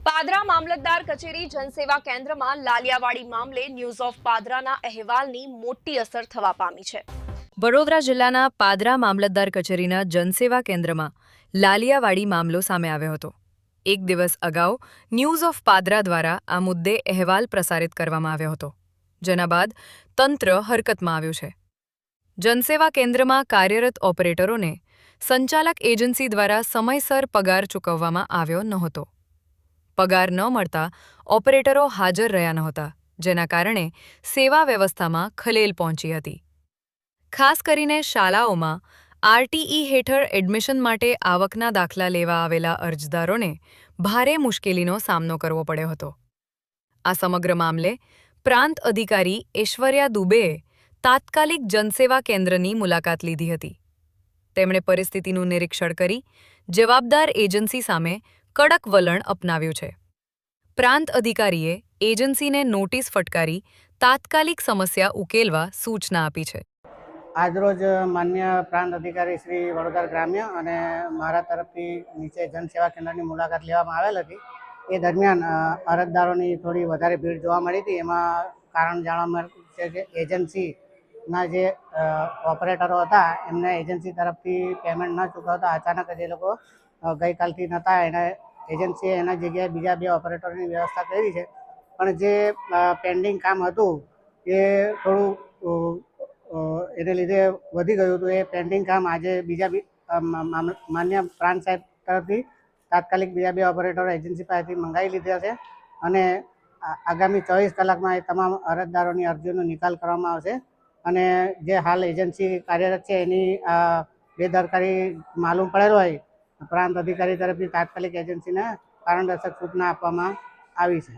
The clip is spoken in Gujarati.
પાદરા મામલતદાર કચેરી જનસેવા કેન્દ્રમાં લાલિયાવાડી મામલે ન્યૂઝ ઓફ પાદરાના અહેવાલની મોટી અસર થવા પામી છે। વડોદરા જિલ્લાના પાદરા મામલતદાર કચેરીના જનસેવા કેન્દ્રમાં લાલિયાવાડી મામલો સામે આવ્યો હતો। એક દિવસ અગાઉ ન્યૂઝ ઓફ પાદરા દ્વારા આ મુદ્દે અહેવાલ પ્રસારિત કરવામાં આવ્યો હતો, જેના બાદ તંત્ર હરકતમાં આવ્યું છે। જનસેવા કેન્દ્રમાં કાર્યરત ઓપરેટરોને સંચાલક એજન્સી દ્વારા સમયસર પગાર ચૂકવવામાં આવ્યો નહોતો। પગાર ન મળતા ઓપરેટરો હાજર રહ્યા નહોતા, જેના કારણે સેવા વ્યવસ્થામાં ખલેલ પહોંચી હતી। ખાસ કરીને શાળાઓમાં આરટીઈ હેઠળ એડમિશન માટે આવકના દાખલા લેવા આવેલા અરજદારોને ભારે મુશ્કેલીનો સામનો કરવો પડ્યો હતો। આ સમગ્ર મામલે પ્રાંત અધિકારી ઐશ્વર્યા દુબેએ તાત્કાલિક જનસેવા કેન્દ્રની મુલાકાત લીધી હતી। તેમણે પરિસ્થિતિનું નિરીક્ષણ કરી જવાબદાર એજન્સી સામે કડક વલણ અપનાવ્યું છે। પ્રાંત અધિકારીએ એજન્સીને નોટિસ ફટકારી તાત્કાલિક સમસ્યા ઉકેલવા સૂચના આપી છે। આજરોજ માન્ય પ્રાંત અધિકારી શ્રી વડોદરા ગ્રામ્ય અને મારા તરફથી નીચે જનસેવા કેન્દ્રની મુલાકાત લેવામાં આવેલ હતી। એ દરમિયાન અરજદારોની થોડી વધારે ભીડ જોવા મળી હતી। એમાં કારણ જાણવા મળ્યું છે કે એજન્સીના જે ઓપરેટરો હતા એમને એજન્સી તરફથી પેમેન્ટ ન ચૂકવતા અચાનક જ એ લોકો ગઈકાલથી નહોતા, એને એજન્સીએ એના જગ્યાએ બીજા 2 ઓપરેટરોની વ્યવસ્થા કરી છે। પણ જે પેન્ડિંગ કામ હતું એ થોડું એને લીધે વધી ગયું હતું। એ પેન્ડિંગ કામ આજે બીજા માન્ય પ્રાંત સાહેબ તરફથી તાત્કાલિક બીજા 2 ઓપરેટરો એજન્સી પાસેથી મંગાવી લીધા છે અને આગામી 24 કલાકમાં એ તમામ અરજદારોની અરજીઓનો નિકાલ કરવામાં આવશે। અને જે હાલ એજન્સી કાર્યરત છે એની બેદરકારી માલુમ પડેલ હોય પ્રાંત અધિકારી તરફથી તાત્કાલિક એજન્સીને કારણદર્શક સૂચના આપવામાં આવી છે।